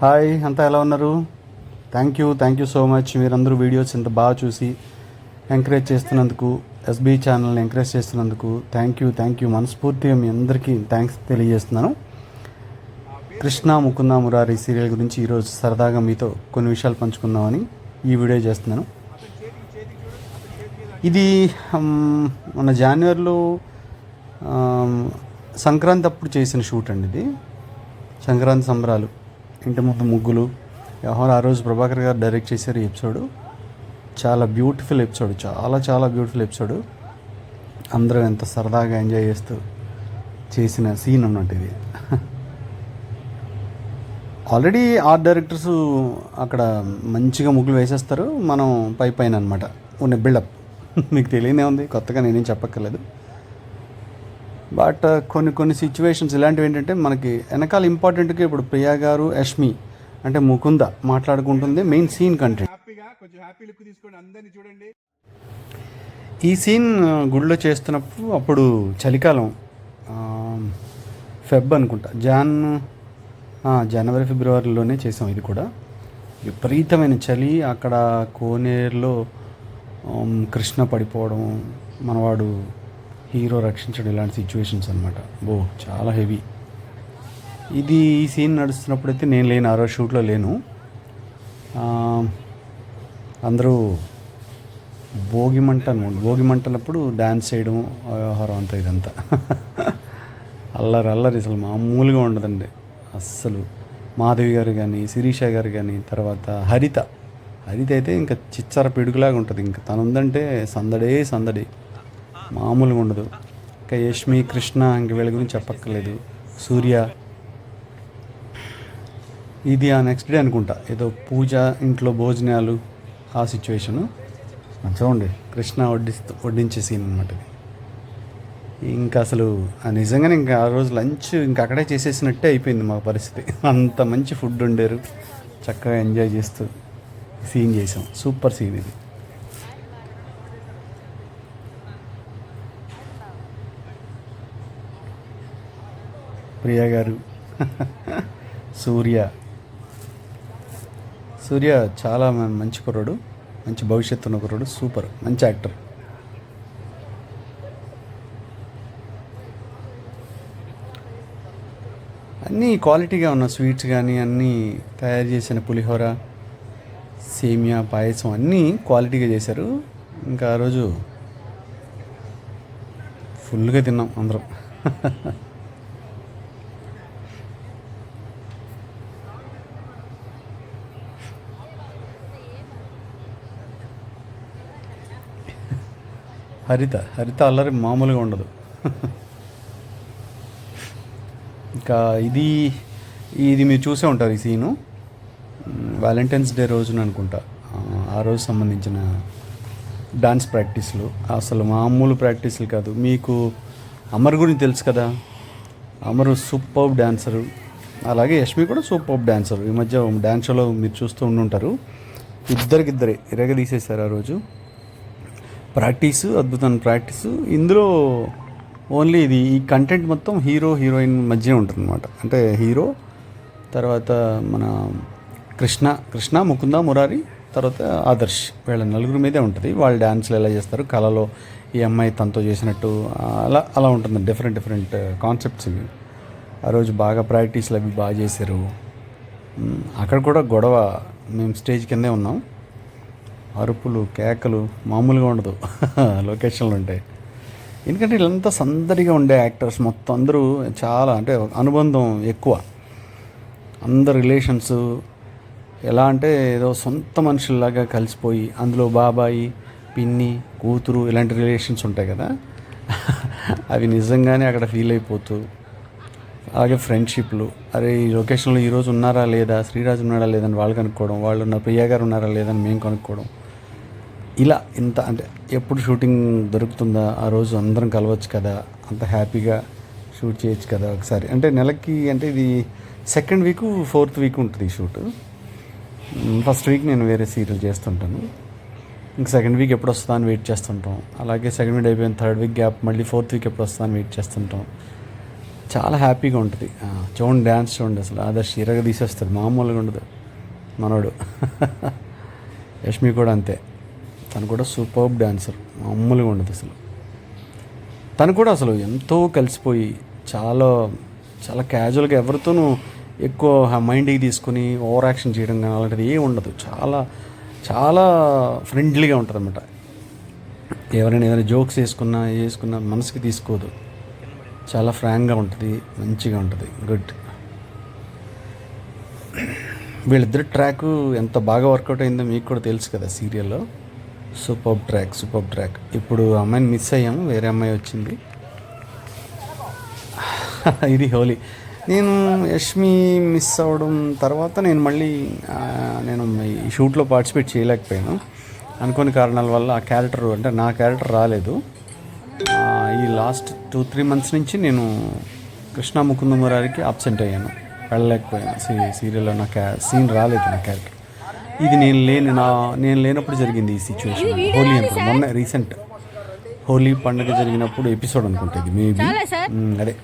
Hi, అంతా ఎలా ఉన్నారు? Thank you so much. మీరందరూ వీడియోస్ ఇంత బాగా చూసి ఎంకరేజ్ చేస్తున్నందుకు, ఎస్బీ ఛానల్ని ఎంకరేజ్ చేస్తున్నందుకు థ్యాంక్ యూ మనస్ఫూర్తిగా మీ అందరికీ థ్యాంక్స్ తెలియజేస్తున్నాను. కృష్ణ ముకుంద మురారి సీరియల్ గురించి ఈరోజు సరదాగా మీతో కొన్ని విషయాలు పంచుకుందామని ఈ వీడియో చేస్తున్నాను. ఇది మన జనవరిలో సంక్రాంతి అప్పుడు చేసిన షూట్ అండి. ఇది సంక్రాంతి సంబరాలు, ఇంటి ముందు ముగ్గులు. ఆ రోజు ప్రభాకర్ గారు డైరెక్ట్ చేశారు ఈ ఎపిసోడ్. చాలా బ్యూటిఫుల్ ఎపిసోడ్, చాలా బ్యూటిఫుల్ ఎపిసోడ్. అందరూ ఎంత సరదాగా ఎంజాయ్ చేస్తూ చేసిన సీన్ అన్నట్టు ఇది. ఆల్రెడీ ఆర్ట్ డైరెక్టర్స్ అక్కడ మంచిగా ముగ్గులు వేసేస్తారు, మనం పైన అనమాట ఉన్న బిల్డప్. మీకు తెలియనే ఉంది, కొత్తగా నేనేం చెప్పక్కర్లేదు. బట్ కొన్ని సిచ్యువేషన్స్ ఇలాంటివి ఏంటంటే మనకి వెనకాల ఇంపార్టెంట్గా ఇప్పుడు ప్రియా గారు, యష్మి అంటే ముకుంద మాట్లాడుకుంటుంది మెయిన్ సీన్ కంటెంట్. ఈ సీన్ గుడిలో చేస్తున్నప్పుడు అప్పుడు చలికాలం, ఫెబ్ అనుకుంటా, జనవరి ఫిబ్రవరిలోనే చేసాం. ఇది కూడా విపరీతమైన చలి. అక్కడ కోనేరులో కృష్ణ పడిపోవడం, మనవాడు హీరో రక్షించడం, ఇలాంటి సిచ్యువేషన్స్ అనమాట. చాలా హెవీ. ఈ సీన్ నడుస్తున్నప్పుడైతే నేను లేను, ఆ రోజు షూట్లో లేను. అందరూ భోగి మంటలప్పుడు డ్యాన్స్ చేయడం, వ్యవహారం అంతా ఇదంతా అల్లరి అసలు మామూలుగా ఉండదండి అస్సలు. మాధవి గారు కానీ, శిరీష గారు కానీ, తర్వాత హరిత అయితే ఇంకా చిచ్చర పిడుగులాగా ఉంటుంది. ఇంకా తను ఉందంటే సందడే మామూలుగా ఉండదు. ఇంకా యష్మి, కృష్ణ ఇంక వీళ్ళ గురించి చెప్పక్కర్లేదు. సూర్య, ఇది ఆ నెక్స్ట్ డే అనుకుంటా ఏదో పూజ, ఇంట్లో భోజనాలు, ఆ సిచ్యువేషను. చూడండి, కృష్ణ వడ్డించే సీన్ అనమాట. ఇంకా అసలు నిజంగానే ఇంకా ఆ రోజు లంచ్ ఇంకా అక్కడే చేసేసినట్టే అయిపోయింది మా పరిస్థితి. అంత మంచి ఫుడ్ వండారు, చక్కగా ఎంజాయ్ చేస్తూ సీన్ చేసాం. సూపర్ సీన్ ఇది. ప్రియా గారు, సూర్య చాలా మంచి కుర్రాడు, మంచి భవిష్యత్తు ఉన్న కుర్రాడు, సూపర్ మంచి యాక్టర్. అన్నీ క్వాలిటీగా ఉన్న స్వీట్స్ కానీ, అన్నీ తయారు చేసిన పులిహోర, సేమియా, పాయసం అన్నీ క్వాలిటీగా చేశారు. ఇంకా ఆ రోజు ఫుల్గా తిన్నాం అందరం. హరిత అల్లరి మామూలుగా ఉండదు. ఇంకా ఇది మీరు చూసే ఉంటారు. ఈ సీను వ్యాలంటైన్స్ డే రోజున అనుకుంటా, ఆ రోజు సంబంధించిన డాన్స్ ప్రాక్టీస్లు. అసలు మామూలు ప్రాక్టీస్లు కాదు. మీకు అమర్ గురించి తెలుసు కదా, అమరు సూపర్బ్ డాన్సరు, అలాగే యష్మి కూడా సూపర్బ్ డాన్సరు. ఈ మధ్య డాన్స్ షోలో మీరు చూస్తూ ఉండుంటారు. ఇద్దరికిద్దరే ఇరగదీసేశారు ఆ రోజు. ప్రాక్టీసు, అద్భుతమైన ప్రాక్టీసు. ఇందులో ఓన్లీ ఈ కంటెంట్ మొత్తం హీరో హీరోయిన్ మధ్య ఉంటుంది అనమాట. అంటే హీరో, తర్వాత మన కృష్ణ, ముకుంద, మురారి, తర్వాత ఆదర్శ్, వీళ్ళ నలుగురు మీదే ఉంటుంది. వాళ్ళు డ్యాన్స్లు ఎలా చేస్తారు, కళలో ఈ అమ్మాయి తనతో చేసినట్టు అలా ఉంటుంది. డిఫరెంట్ కాన్సెప్ట్స్ ఇవి. ఆ రోజు బాగా ప్రాక్టీస్లు అవి బాగా చేశారు. అక్కడ కూడా గొడవ, మేము స్టేజ్ కిందే ఉన్నాం. అరుపులు, కేకలు మామూలుగా ఉండదు లొకేషన్లు ఉంటాయి. ఎందుకంటే వీళ్ళంతా సందడిగా ఉండే యాక్టర్స్ మొత్తం, అందరూ చాలా అంటే అనుబంధం ఎక్కువ. అందరు రిలేషన్స్ ఎలా అంటే ఏదో సొంత మనుషుల్లాగా కలిసిపోయి, అందులో బాబాయి, పిన్ని, కూతురు ఇలాంటి రిలేషన్స్ ఉంటాయి కదా, అవి నిజంగానే అక్కడ ఫీల్ అయిపోతూ. అలాగే ఫ్రెండ్షిప్లు, అరే ఈ లొకేషన్లో ఈరోజు ఉన్నారా లేదా, శ్రీరాజు ఉన్నారా లేదని వాళ్ళు కనుక్కోవడం, వాళ్ళు ఉన్న ప్రియా గారు ఉన్నారా లేదని మేము కనుక్కోవడం. ఇలా ఇంత అంటే ఎప్పుడు షూటింగ్ దొరుకుతుందా, ఆ రోజు అందరం కలవచ్చు కదా, అంత హ్యాపీగా షూట్ చేయొచ్చు కదా ఒకసారి. అంటే నెలకి, అంటే ఇది సెకండ్ వీక్, ఫోర్త్ వీక్ ఉంటుంది ఈ షూట్. ఫస్ట్ వీక్ నేను వేరే సీరియల్ చేస్తుంటాను, ఇంకా సెకండ్ వీక్ ఎప్పుడు వస్తుందా అని వెయిట్ చేస్తుంటాం. అలాగే సెకండ్ వీక్ అయిపోయిన థర్డ్ వీక్ గ్యాప్, మళ్ళీ ఫోర్త్ వీక్ ఎప్పుడు వస్తుందా అని వెయిట్ చేస్తుంటాం. చాలా హ్యాపీగా ఉంటుంది. చూడండి డ్యాన్స్ చూడండి, అసలు ఆదర్శ్ ఇరగ తీసేస్తాడు, మామూలుగా ఉండదు మనోడు. యష్మి కూడా అంతే, తను కూడా సూపర్బ్ డాన్సర్, మామూలుగా ఉండదు అసలు. తను కూడా అసలు ఎంతో కలిసిపోయి చాలా చాలా క్యాజువల్గా ఎవరితోనూ ఎక్కువ మైండ్కి తీసుకుని ఓవర్ యాక్షన్ చేయడం కానీ అలాంటిది ఏమి ఉండదు. చాలా చాలా ఫ్రెండ్లీగా ఉంటుంది అన్నమాట. ఎవరైనా ఏదైనా జోక్స్ వేసుకున్నా మనసుకి తీసుకోదు. చాలా ఫ్రాంక్గా ఉంటుంది, మంచిగా ఉంటుంది, గుడ్. వీళ్ళిద్దరు ట్రాక్ ఎంత బాగా వర్కౌట్ అయిందో మీకు కూడా తెలుసు కదా సీరియల్లో. Super track. ఇప్పుడు అమ్మాయిని మిస్ అయ్యాము, వేరే అమ్మాయి వచ్చింది. ఇది హోలీ. నేను యష్మి మిస్ అవ్వడం తర్వాత నేను మళ్ళీ నేను ఈ షూట్లో పార్టిసిపేట్ చేయలేకపోయాను అనుకోని కారణాల వల్ల. ఆ క్యారెక్టర్ అంటే నా క్యారెక్టర్ రాలేదు. ఈ లాస్ట్ 2-3 మంత్స్ నుంచి నేను కృష్ణ ముకుంద మురారికి అబ్సెంట్ అయ్యాను, వెళ్ళలేకపోయాను. సీరియల్లో నా సీన్ రాలేదు, నా క్యారెక్టర్. ఇది నేను లేనప్పుడు జరిగింది ఈ సిచ్యువేషన్. హోలీ అనుకుంటా, మొన్న రీసెంట్ హోలీ పండుగ జరిగినప్పుడు ఎపిసోడ్ అనుకుంటా ఇది మేబీ. అదే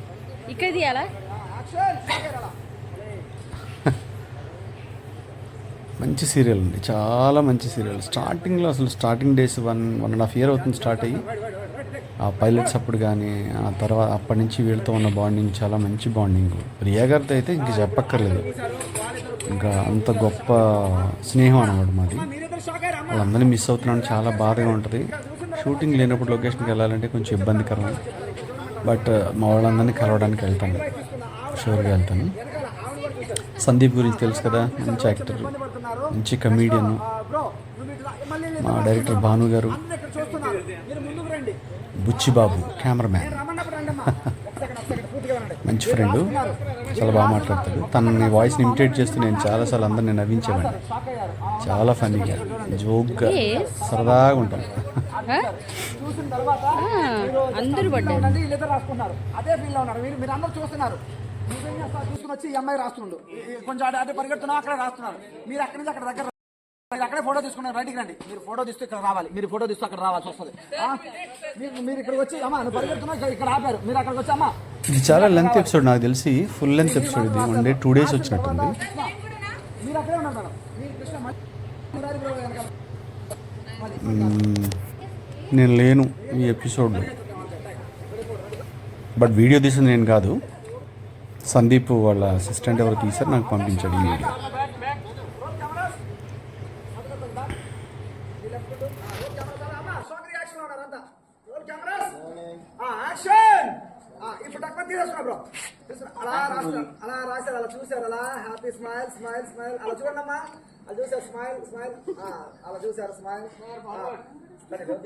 మంచి సీరియల్ అండి, చాలా మంచి సీరియల్. స్టార్టింగ్లో అసలు స్టార్టింగ్ డేస్ 1.5 year అవుతుంది స్టార్ట్ అయ్యి. ఆ పైలట్స్ అప్పుడు కానీ ఆ తర్వాత అప్పటి నుంచి వీళ్ళతో ఉన్న బాండింగ్ చాలా మంచి బాండింగ్. ప్రియా గారితో అయితే ఇంక చెప్పక్కర్లేదు, ఇంకా అంత గొప్ప స్నేహం అన్నమాట మాది. వాళ్ళందరినీ మిస్ అవుతున్నాను, చాలా బాధగా ఉంటుంది. షూటింగ్ లేనప్పుడు లొకేషన్కి వెళ్ళాలంటే కొంచెం ఇబ్బందికరం, బట్ మా వాళ్ళందరినీ కలవడానికి వెళ్తాను, షూర్గా వెళ్తాను. సందీప్ గురించి తెలుసు కదా, మంచి యాక్టర్, మంచి కమీడియన్. మా డైరెక్టర్ భాను గారు, బుచ్చిబాబు కెమెరామ్యాన్, మంచి ఫ్రెండు, చాలా బాగా మాట్లాడతాడు. తనని వాయిస్ని ఇమిటేట్ చేస్తూ నేను చాలాసార్లు అందరిని నవ్వించేవాడిని. చాలా ఫన్నీగా, జోక్గా, సరదాగా ఉంటాను. అందరూ చూసుకుని వచ్చి ఈ అమ్మాయి రాస్తుండు, కొంచెం అదే పరిగెడుతున్నా అక్కడే రాస్తున్నారు. మీరు అక్కడి నుంచి అక్కడ దగ్గర అక్కడే ఫోటో తీసుకున్నారు, రైట్కి రండి. మీరు ఫోటో తీస్తే ఇక్కడ రావాలి, మీరు ఫోటో తీస్తే అక్కడ రావాల్సి వస్తుంది. మీరు ఇక్కడికి వచ్చి అమ్మా నువ్వు పరిగెడుతున్నా ఇక్కడ ఆపారు, మీరు అక్కడికి వచ్చి అమ్మా. ఇది చాలా లెంత్ ఎపిసోడ్, నాకు తెలిసి ఫుల్ లెంత్ ఎపిసోడ్ ఇది. 1 day 2 days వచ్చినట్టుంది. మీరు అక్కడే ఉన్నారు మేడం, మీరు కృష్ణ నేను లేను ఈ ఎపిసోడ్లో, బట్ వీడియో తీసింది నేను కాదు, సందీప్ వాళ్ళ అసిస్టెంట్ ఎవరు తీశారు, నాకు పంపించాడు ఈ వీడియో. ఇప్పుడు తక్కువ తీసేస్తున్నా బ్రో, అలా రాస్తారు, అలా రాశారు, అలా చూసారు, అలా హ్యాపీ స్మైల్ స్మైల్ స్మైల్, అలా చూడండి అమ్మా, అలా చూసారు స్మైల్ స్మైల్, అలా చూసారు స్మైల్.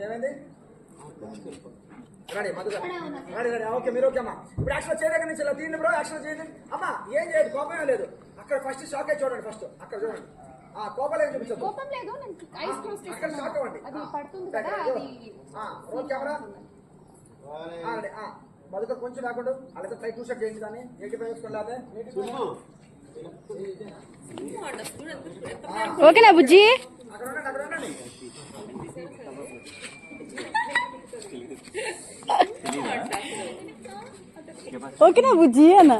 ఏమైంది రెడీ మధుగా, రెడీ ఓకే, మీరు ఓకే అమ్మా. ఇప్పుడు యాక్షన్ చేయలేక నుంచి ఇలా తీయండి బ్రో, యాక్షన్ చేయండి అమ్మా. ఏం చేయదు, కోపమే లేదు. అక్కడ ఫస్ట్ షాకే చూడండి, ఫస్ట్ అక్కడ చూడండి. కోపం ఏం చూపించదు, అక్కడ షాక్ అవ్వండి. రోల్ కెమెరా మధుక కొంచెం రాకుండా అలాగే టైట్ టూ షర్ట్ చేయించి కానీ ఏంటి ప్రయోజనం లేదే. ఓకేనా బుజ్జి? అక్కడ ఉండండి, అక్కడ ఉండండి. ఓకేనా బుజ్జి అన్న?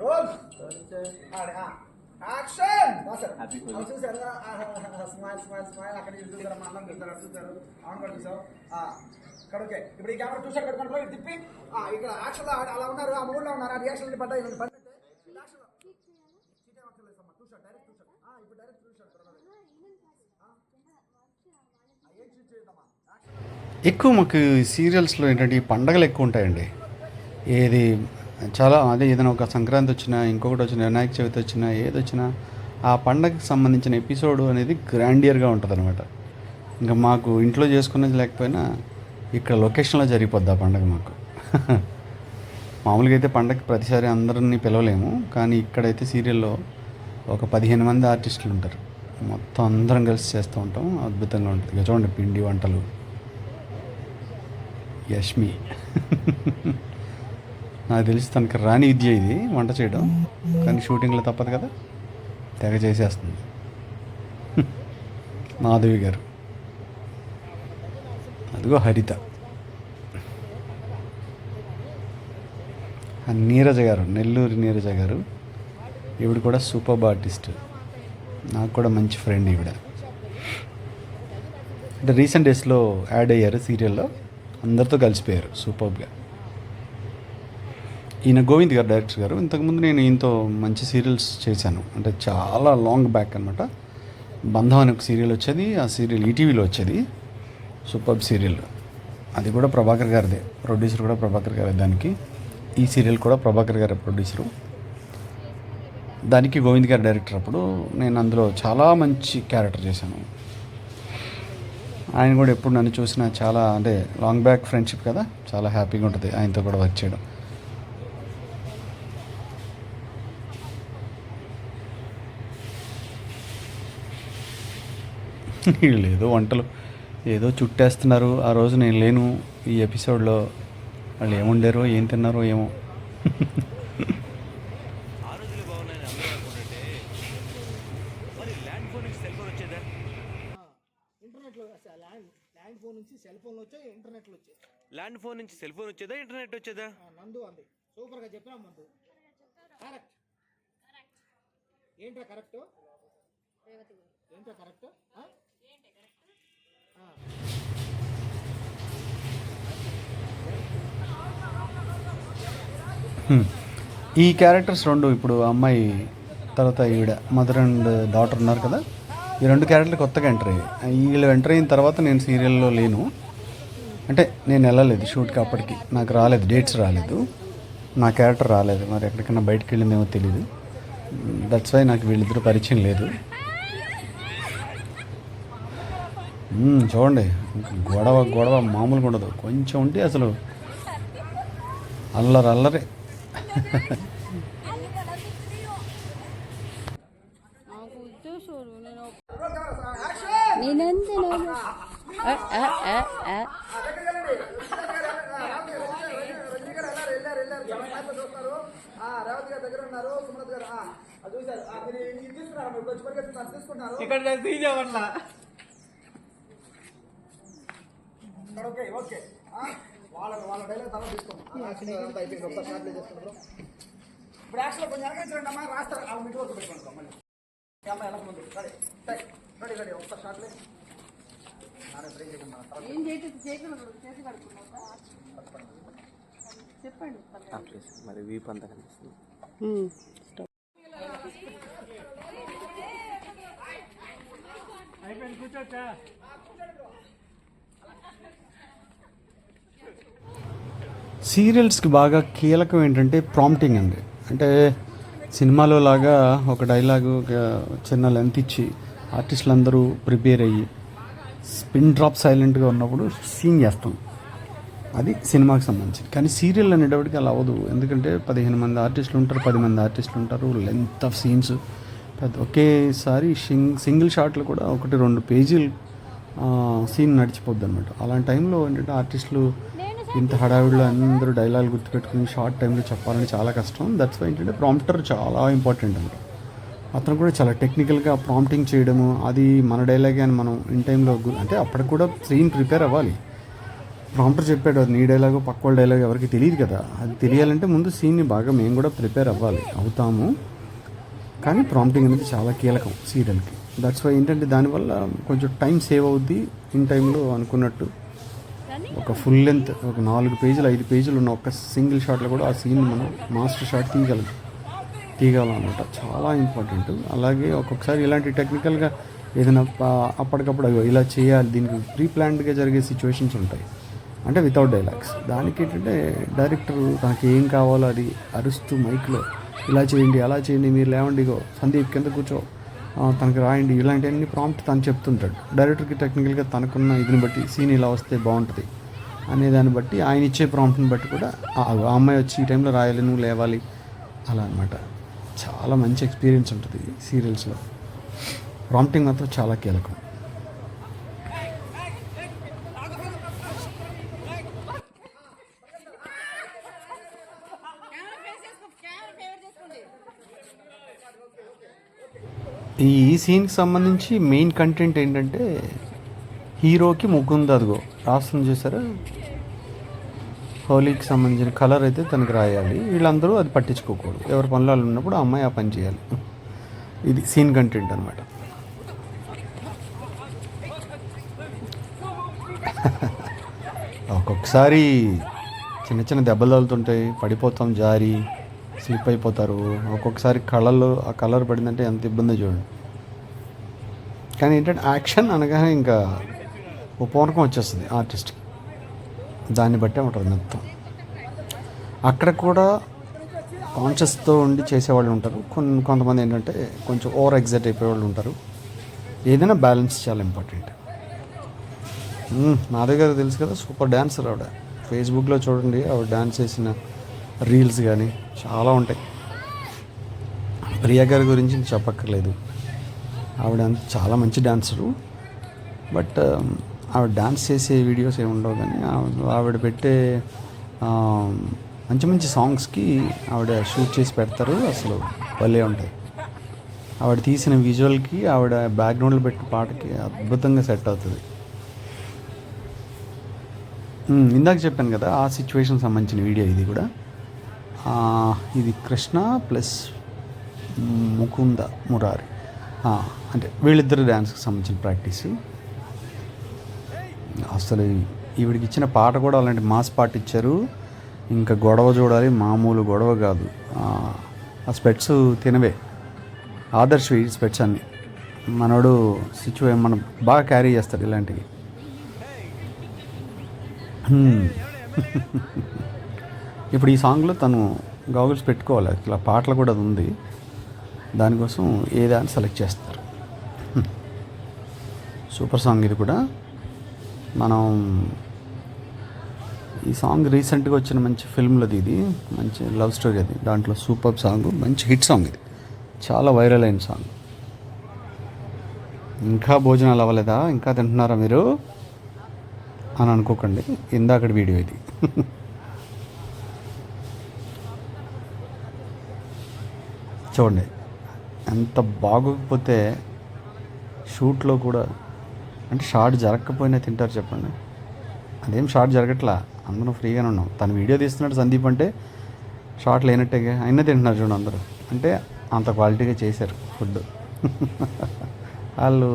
రోల్ యాక్షన్ చూసారు, స్మైల్ స్మైల్ స్మైల్. అక్కడ చూసారు, మా అన్నం చూసారు, చూసారు, అవును కూడా చూసావు. ఇక్కడ ఓకే. ఇప్పుడు ఈ కెమెరా చూసారు పెట్టుకుంటారు, ఇది తిప్పి ఇక్కడ యాక్షన్ అలా ఉన్నారు, ఆ మూడ్లో ఉన్నారు, ఆ రియాక్షన్ పడ్డాయి. ఎక్కువ మాకు సీరియల్స్లో ఏంటంటే ఈ పండగలు ఎక్కువ ఉంటాయండి. ఏది చాలా అదే ఏదైనా ఒక సంక్రాంతి వచ్చినా, ఇంకొకటి వచ్చినా, వినాయక చవితి వచ్చినా, ఏది వచ్చినా ఆ పండగకి సంబంధించిన ఎపిసోడ్ అనేది గ్రాండియర్గా ఉంటుంది అనమాట. ఇంకా మాకు ఇంట్లో చేసుకునేది లేకపోయినా ఇక్కడ లొకేషన్లో జరిగిపోద్ది ఆ పండగ మాకు. మామూలుగా అయితే పండగకి ప్రతిసారి అందరినీ పిలవలేము, కానీ ఇక్కడైతే సీరియల్లో ఒక 15 మంది ఆర్టిస్టులు ఉంటారు, మొత్తం అందరం కలిసి చేస్తూ ఉంటాం. అద్భుతంగా ఉంటుంది. ఇక చూడండి, పిండి వంటలు, యష్మి నాకు తెలిసి తనకి రాని విద్య ఇది వంట చేయడం, కానీ షూటింగ్లో తప్పదు కదా, తెగ చేసేస్తుంది. మాధవి గారు, అదిగో హరిత, నీరజ గారు, నెల్లూరు నీరజ గారు, ఈవిడ కూడా సూపర్బ్ ఆర్టిస్ట్, నాకు కూడా మంచి ఫ్రెండ్ ఈవిడ. అంటే రీసెంట్ డేస్లో యాడ్ అయ్యారు సీరియల్లో, అందరితో కలిసిపోయారు సూపర్బ్గా. ఈయన గోవింద్ గారు డైరెక్టర్ గారు. ఇంతకుముందు నేను ఈయనతో మంచి సీరియల్స్ చేశాను, అంటే చాలా లాంగ్ బ్యాక్ అనమాట. బంధం అనే ఒక సీరియల్ వచ్చేది, ఆ సీరియల్ ఈటీవీలో వచ్చేది, సూపర్బ్ సీరియల్. అది కూడా ప్రభాకర్ గారిదే, ప్రొడ్యూసర్ కూడా ప్రభాకర్ గారే దానికి. ఈ సీరియల్ కూడా ప్రభాకర్ గారి ప్రొడ్యూసరు, దానికి గోవింద్ గారు డైరెక్టర్. అప్పుడు నేను అందులో చాలా మంచి క్యారెక్టర్ చేశాను. ఆయన కూడా ఎప్పుడు నన్ను చూసినా చాలా, అంటే లాంగ్ బ్యాక్ ఫ్రెండ్షిప్ కదా, చాలా హ్యాపీగా ఉంటుంది ఆయనతో కూడా వర్క్ చేయడం. వీళ్ళు ఏదో వంటలు ఏదో చుట్టేస్తున్నారు. ఆ రోజు నేను లేను ఈ ఎపిసోడ్లో, వాళ్ళు ఏముండారో ఏం తిన్నారో ఏమో. ల్యాండ్ ఫోన్ నుంచి సెల్ ఫోన్ వచ్చాయి, ఇంటర్నెట్లో వచ్చాయి. ల్యాండ్ ఫోన్ నుంచి సెల్ ఫోన్ వచ్చేదా, ఇంటర్నెట్ వచ్చేదా? నందు అంది, సూపర్గా చెప్పినా మందు. కరెక్ట్ ఏంట్రా కరెక్ట్, ఏంట్రా కరెక్ట్. ఈ క్యారెక్టర్స్ రెండు, ఇప్పుడు అమ్మాయి తర్వాత ఈవిడ మదర్ అండ్ డాటర్ ఉన్నారు కదా, ఈ రెండు క్యారెక్టర్లు కొత్తగా ఎంటర్ అయ్యాయి. వీళ్ళు ఎంటర్ అయిన తర్వాత నేను సీరియల్లో లేను, అంటే నేను వెళ్ళలేదు షూట్కి, అప్పటికి నాకు రాలేదు, డేట్స్ రాలేదు, నా క్యారెక్టర్ రాలేదు. మరి ఎక్కడికైనా బయటకు వెళ్ళిందేమో తెలియదు. దట్స్ వై నాకు వీళ్ళిద్దరూ పరిచయం లేదు. చూడండి, గొడవ గొడవ మామూలుగా ఉండదు, కొంచెం ఉంటే అసలు అల్లరి అల్లరే. ఓకే ఓకే, వాళ్ళ డైలాగ్ తర్వాత తీసుకుంటాం. అయిపోయింది, ఒక్క షార్ట్ చేసుకుంటారు. ఇప్పుడు యాక్చువల్గా కొంచెం వెనకించండి అమ్మా, రాస్తారు ఆ మీటి వరకు పెట్టుకుంటాం. మళ్ళీ అమ్మాయి ఎలా ముందు రెడీ రెడీ రెడీ, ఒక్క షార్ట్లే చెప్పండి. మరి వీపు అంతా కనిపిస్తుంది. అయిపోయింది, కూర్చోచ్చా. సీరియల్స్కి బాగా కీలకం ఏంటంటే ప్రాంప్టింగ్ అండి. అంటే సినిమాలో లాగా ఒక డైలాగు ఒక చిన్న లెంత్ ఇచ్చి ఆర్టిస్టులు అందరూ ప్రిపేర్ అయ్యి స్పిన్ డ్రాప్ సైలెంట్గా ఉన్నప్పుడు సీన్ చేస్తాం, అది సినిమాకి సంబంధించింది. కానీ సీరియల్ అనేటప్పటికి అలా అవ్వదు, ఎందుకంటే 15 మంది ఆర్టిస్టులు ఉంటారు, 10 మంది ఆర్టిస్టులు ఉంటారు, లెంత్ ఆఫ్ సీన్స్ ఒకేసారి సింగిల్ షాట్లు కూడా 1-2 పేజీలు సీన్ నడిచిపోద్ది అనమాట. అలాంటి టైంలో ఏంటంటే ఆర్టిస్టులు ఇంత హడావిడిలో అందరూ డైలాగ్ గుర్తుపెట్టుకుని షార్ట్ టైంలో చెప్పాలని చాలా కష్టం. దట్స్ వై ఏంటంటే ప్రాంప్టర్ చాలా ఇంపార్టెంట్ అనమాట. అతను కూడా చాలా టెక్నికల్గా ప్రాంప్టింగ్ చేయడము, అది మన డైలాగే అని మనం ఇన్ టైంలో, అంటే అప్పటికి కూడా సీన్ ప్రిపేర్ అవ్వాలి. ప్రాంప్టర్ చెప్పాడు, అది నీ డైలాగు పక్క వాళ్ళ డైలాగ్ ఎవరికి తెలియదు కదా, అది తెలియాలంటే ముందు సీన్ని బాగా మేము కూడా ప్రిపేర్ అవుతాము. కానీ ప్రాంప్టింగ్ అనేది చాలా కీలకం సీరియల్కి. దట్స్ వై ఏంటంటే దానివల్ల కొంచెం టైం సేవ్ అవుద్ది. ఇన్ టైంలో అనుకున్నట్టు ఒక ఫుల్ లెంత్ ఒక 4 పేజీలు 5 పేజీలు ఉన్న ఒక సింగిల్ షాట్లో కూడా ఆ సీన్ మనం మాస్టర్ షాట్ తీయగలం అనమాట. చాలా ఇంపార్టెంట్. అలాగే ఒక్కొక్కసారి ఇలాంటి టెక్నికల్గా ఏదైనా అప్పటికప్పుడు ఇలా చేయాలి, దీనికి ప్రీ ప్లాన్డ్గా జరిగే సిచ్యువేషన్స్ ఉంటాయి, అంటే వితౌట్ డైలాగ్స్. దానికి ఏంటంటే డైరెక్టర్ తనకి ఏం కావాలో అది అరుస్తూ మైక్లో ఇలా చేయండి, అలా చేయండి, మీరు లేవండి, ఇగో సందీప్ కింద కూర్చో, తనకి రాయండి, ఇలాంటివన్నీ ప్రాంప్ట్ తను చెప్తుంటాడు. డైరెక్టర్కి టెక్నికల్గా తనకున్న ఇదిని బట్టి సీన్ ఇలా వస్తే బాగుంటుంది అనే దాన్ని బట్టి ఆయన ఇచ్చే ప్రాంప్ట్ని బట్టి కూడా ఆ అమ్మాయి వచ్చి ఈ టైంలో రాయాలి, నువ్వు లేవాలి, అలా అనమాట. చాలా మంచి ఎక్స్పీరియన్స్ ఉంటుంది సీరియల్స్లో. ప్రాంప్టింగ్ మాత్రం చాలా కీలకం. ఈ సీన్కి సంబంధించి మెయిన్ కంటెంట్ ఏంటంటే హీరోకి ముగ్గుంది అదిగో రాస్తుంది చూసారా, హోలీకి సంబంధించిన కలర్ అయితే తనకి రాయాలి. వీళ్ళందరూ అది పట్టించుకోకూడదు, ఎవరి పనులు వాళ్ళు ఉన్నప్పుడు ఆ అమ్మాయి ఆ పని చేయాలి. ఇది సీన్ కంటెంట్ అనమాట. ఒక్కొక్కసారి చిన్న చిన్న దెబ్బలు తగులుతుంటాయి, పడిపోతాం, జారి స్లిప్ అయిపోతారు. ఒక్కొక్కసారి కళ్ళల్లో ఆ కలర్ పడిందంటే ఎంత ఇబ్బందో చూడండి. కానీ ఏంటంటే యాక్షన్ అనగానే ఇంకా ఉపవనకం వచ్చేస్తుంది ఆర్టిస్ట్కి, దాన్ని బట్టే ఉంటుంది మొత్తం. అక్కడ కూడా కాన్షియస్తో ఉండి చేసేవాళ్ళు ఉంటారు, కొంతమంది ఏంటంటే కొంచెం ఓవర్ ఎగ్జైట్ అయిపోయేవాళ్ళు ఉంటారు. ఏదైనా బ్యాలెన్స్ చాలా ఇంపార్టెంట్. నా దగ్గర తెలుసు కదా, సూపర్ డ్యాన్సర్ ఆవిడ. ఫేస్బుక్లో చూడండి ఆవిడ డ్యాన్స్ చేసిన రీల్స్ కానీ చాలా ఉంటాయి. ప్రియా గారి గురించి చెప్పక్కర్లేదు, ఆవిడ చాలా మంచి డాన్సరు. బట్ ఆవిడ డాన్స్ చేసే వీడియోస్ ఏమి ఉండవు, కానీ ఆవిడ పెట్టే మంచి మంచి సాంగ్స్కి ఆవిడ షూట్ చేసి పెడతారు, అసలు భలే ఉంటాయి. ఆవిడ తీసిన విజువల్కి ఆవిడ బ్యాక్గ్రౌండ్లో పెట్టిన పాటకి అద్భుతంగా సెట్ అవుతుంది. ఇందాక చెప్పాను కదా ఆ సిచ్యువేషన్ సంబంధించిన వీడియో ఇది కూడా. ఇది కృష్ణ ప్లస్ ముకుంద మురారి, అంటే వీళ్ళిద్దరు డ్యాన్స్కి సంబంధించిన ప్రాక్టీస్. అసలు ఈవిడికి ఇచ్చిన పాట కూడా అలాంటి మాస్ పాట ఇచ్చారు. ఇంకా గొడవ చూడాలి, మామూలు గొడవ కాదు. ఆ స్పెట్స్ తినవే, ఆదర్శ్ ఈ స్పెట్స్ అన్నీ. మనోడు మనం బాగా క్యారీ చేస్తాడు ఇలాంటివి. ఇప్పుడు ఈ సాంగ్లో తను గాగుల్స్ పెట్టుకోవాలి, ఇట్లా పాటలు కూడా అది ఉంది, దానికోసం ఏదాన్ని సెలెక్ట్ చేస్తారు. సూపర్ సాంగ్ ఇది కూడా. మనం ఈ సాంగ్ రీసెంట్గా వచ్చిన మంచి ఫిల్మ్లోది, ఇది మంచి లవ్ స్టోరీ, అది దాంట్లో సూపర్ సాంగ్, మంచి హిట్ సాంగ్ ఇది, చాలా వైరల్ అయిన సాంగ్. ఇంకా భోజనాలు అవ్వలేదా, ఇంకా తింటున్నారా మీరు అని అనుకోకండి, ఇందాకటి వీడియో ఇది. చూడండి ఎంత బాగోకపోతే షూట్లో కూడా, అంటే షార్ట్ జరగకపోయినా తింటారు చెప్పండి. అదేం షార్ట్ జరగట్లా, అందరూ ఫ్రీగానే ఉన్నాం. తను వీడియో తీస్తున్నాడు సందీప్ అంటే షార్ట్ లేనట్టేగా, అయినా తింటున్నారు చూడండి అందరూ. అంటే అంత క్వాలిటీగా చేశారు ఫుడ్. వాళ్ళు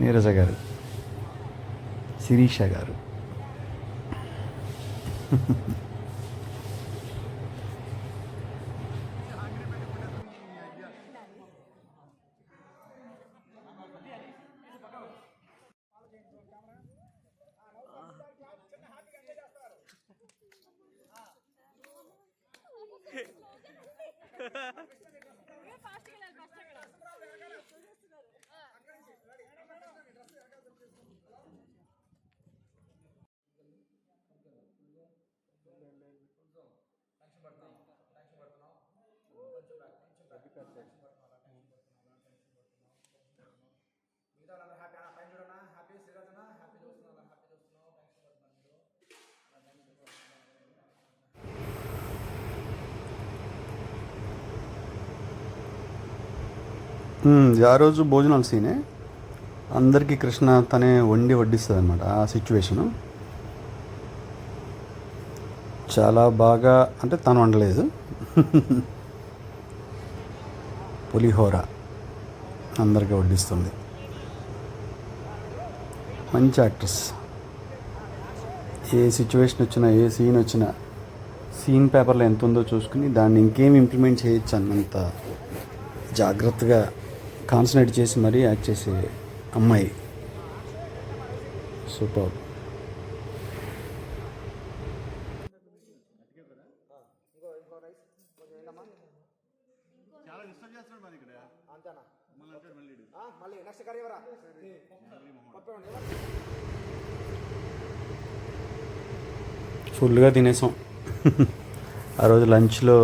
నీరజ గారు, శిరీష గారు. ఆ రోజు భోజనాల సీనే, అందరికీ కృష్ణ తనే వండి వడ్డిస్తుంది అనమాట. ఆ సిచ్యువేషను చాలా బాగా, అంటే తను వండలేదు, పులిహోర అందరికీ వడ్డిస్తుంది. మంచి యాక్ట్రెస్. ఏ సిచ్యువేషన్ వచ్చినా, ఏ సీన్ వచ్చినా, సీన్ పేపర్లో ఎంత ఉందో చూసుకుని దాన్ని ఇంకేం ఇంప్లిమెంట్ చేయొచ్చు అన్నంత జాగ్రత్తగా కాన్సన్ట్రేట్ చేసి మరీ యాక్ట్ చేసే అమ్మాయి. సూపర్. ఫుల్గా తినేసాం ఆ రోజు. లంచ్లో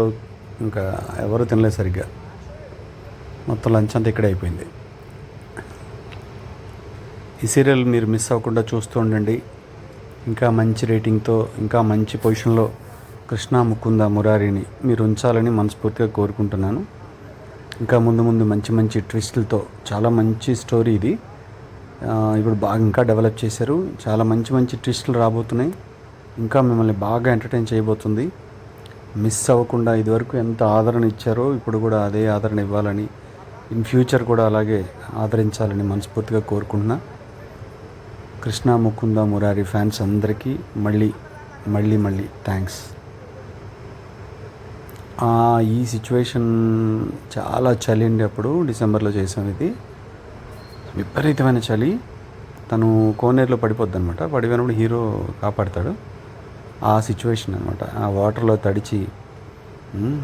ఇంకా ఎవరు తినలేదు సరిగ్గా, మొత్తం లంచ్ అంతా ఇక్కడే అయిపోయింది. ఈ సీరియల్ మీరు మిస్ అవ్వకుండా చూస్తూ ఉండండి. ఇంకా మంచి రేటింగ్తో, ఇంకా మంచి పొజిషన్లో కృష్ణ ముకుంద మురారిని మీరు ఉంచాలని మనస్ఫూర్తిగా కోరుకుంటున్నాను. ఇంకా ముందు ముందు మంచి మంచి ట్విస్టులతో చాలా మంచి స్టోరీ ఇది. ఇప్పుడు బాగా ఇంకా డెవలప్ చేశారు. చాలా మంచి మంచి ట్విస్టులు రాబోతున్నాయి. ఇంకా మిమ్మల్ని బాగా ఎంటర్టైన్ చేయబోతుంది. మిస్ అవ్వకుండా ఇదివరకు ఎంత ఆదరణ ఇచ్చారో ఇప్పుడు కూడా అదే ఆదరణ ఇవ్వాలని, ఇన్ ఫ్యూచర్ కూడా అలాగే ఆదరించాలని మనస్ఫూర్తిగా కోరుకుంటున్నా. కృష్ణ ముకుంద మురారి ఫ్యాన్స్ అందరికీ మళ్ళీ మళ్ళీ మళ్ళీ థ్యాంక్స్. ఈ సిచ్యువేషన్ చాలా చలి అండి. అప్పుడు డిసెంబర్లో చేసాం ఇది. విపరీతమైన చలి. తను కోనేరులో పడిపోద్ది అనమాట. పడిపోయినప్పుడు హీరో కాపాడతాడు. ఆ సిచ్యువేషన్ అనమాట. ఆ వాటర్లో తడిచి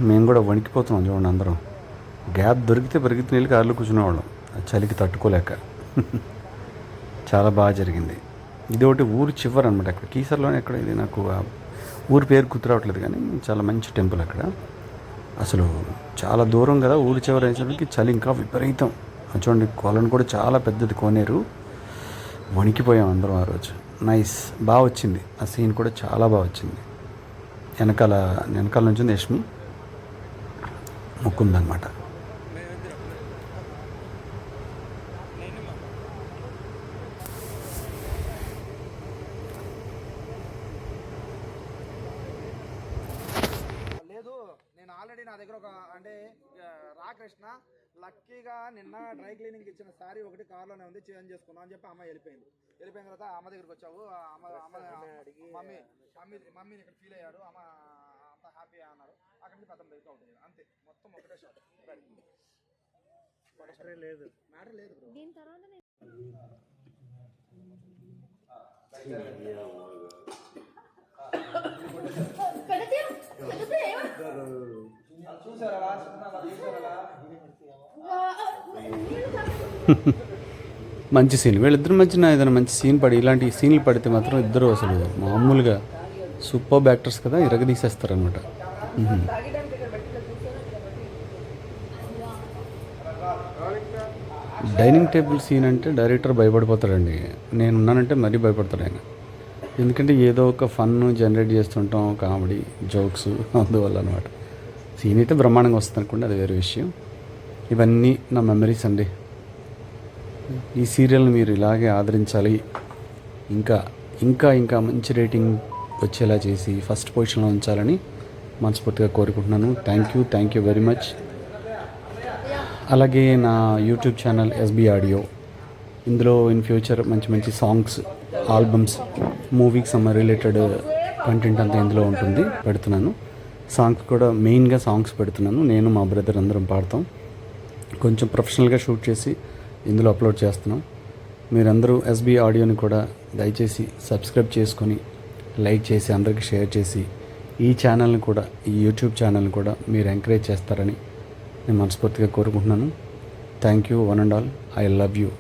మేము కూడా వణికిపోతున్నాం చూడండి అందరం. గ్యాప్ దొరికితే పరిగెత్తి నీళ్ళు కార్లో కూర్చునేవాళ్ళం ఆ చలికి తట్టుకోలేక. చాలా బాగా జరిగింది. ఇది ఒకటి ఊరు చివరి అనమాట. అక్కడ కీసర్లోనే ఎక్కడ ఇది నాకు ఊరి పేరు గుర్తురావట్లేదు కానీ చాలా మంచి టెంపుల్ అక్కడ. అసలు చాలా దూరం కదా ఊరి చివరి అయ్యేసరికి చలి ఇంకా విపరీతం. చూడండి కొలను కూడా చాలా పెద్దది కోనేరు. వణికిపోయాం అందరం ఆ రోజు. నైస్, బాగా వచ్చింది. ఆ సీన్ కూడా చాలా బాగా వచ్చింది. వెనకాల నుంచి యష్మి మొక్కుందనమాట. లేదు, నేను ఆల్రెడీ నా దగ్గర ఒక అంటే రాకృష్ణ లక్కీగా నిన్న డ్రై క్లీనింగ్ ఇచ్చిన సారీ ఒకటి కార్లోనే ఉంది, చేంజ్ చేసుకున్నాం అని చెప్పి అమ్మ వెళ్ళిపోయిన తర్వాత అమ్మ దగ్గరికి వచ్చావు. మమ్మీని ఇక్కడ ఫీల్ అయ్యాడు. అమ్మ అంత హ్యాపీ అన్నారు. అక్కడి నుంచి పెద్ద దగ్గర ఉంటుంది అంతే. మొత్తం ఒకటే షాట్. మ్యాటర్ లేదు బ్రో. మంచి సీన్. వీళ్ళిద్దరి మధ్యన ఏదైనా మంచి సీన్ పడి ఇలాంటి సీన్లు పడితే మాత్రం ఇద్దరు అసలు మామూలుగా సూపర్ యాక్టర్స్ కదా, ఇరగదీసేస్తారనమాట. డైనింగ్ టేబుల్ సీన్ అంటే డైరెక్టర్ భయపడిపోతాడండి. నేనున్నానంటే మరీ భయపడతాడు ఆయన. ఎందుకంటే ఏదో ఒక ఫన్ జనరేట్ చేస్తుంటాం, కామెడీ జోక్స్, అందువల్ల అనమాట. సీన్ అయితే బ్రహ్మాండంగా వస్తుంది అనుకోండి, అది వేరే విషయం. ఇవన్నీ నా మెమరీస్ అండి. ఈ సీరియల్ని మీరు ఇలాగే ఆదరించాలి. ఇంకా ఇంకా ఇంకా మంచి రేటింగ్ వచ్చేలా చేసి ఫస్ట్ పొజిషన్లో ఉంచాలని మనస్ఫూర్తిగా కోరుకుంటున్నాను. Thank you very much. అలాగే నా యూట్యూబ్ ఛానల్ ఎస్బీ ఆడియో, ఇందులో ఇన్ ఫ్యూచర్ మంచి మంచి సాంగ్స్, ఆల్బమ్స్, మూవీకి రిలేటెడ్ కంటెంట్ అంతా ఇందులో ఉంటుంది, పెడుతున్నాను. సాంగ్స్ కూడా మెయిన్గా సాంగ్స్ పెడుతున్నాను. నేను మా బ్రదర్ అందరం పాడతాం. కొంచెం ప్రొఫెషనల్గా షూట్ చేసి ఇందులో అప్లోడ్ చేస్తున్నాం. మీరందరూ ఎస్బీ ఆడియోని కూడా దయచేసి సబ్స్క్రైబ్ చేసుకొని లైక్ చేసి అందరికీ షేర్ చేసి ఈ ఛానల్ని కూడా, ఈ యూట్యూబ్ ఛానల్ని కూడా మీరు ఎంకరేజ్ చేస్తారని నేను మనస్ఫూర్తిగా కోరుకుంటున్నాను. Thank you one and all. I love you.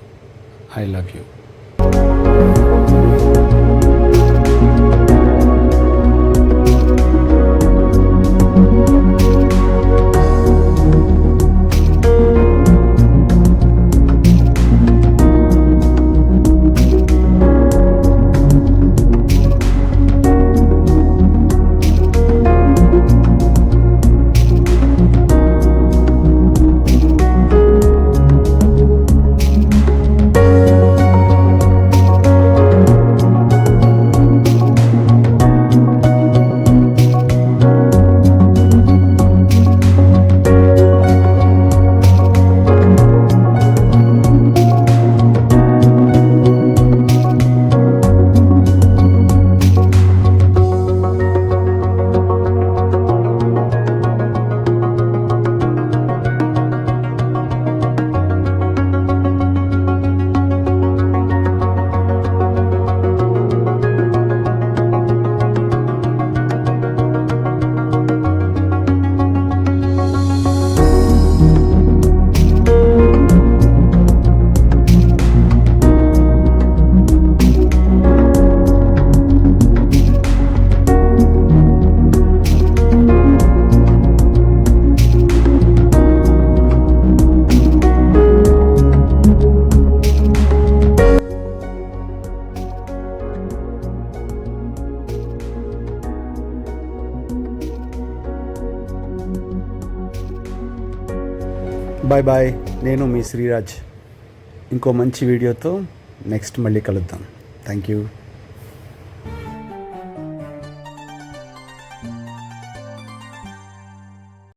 Bye bye. నేను మీ శ్రీరాజ్. ఇంకో మంచి వీడియోతో నెక్స్ట్ మళ్ళీ కలుద్దాం. Thank you.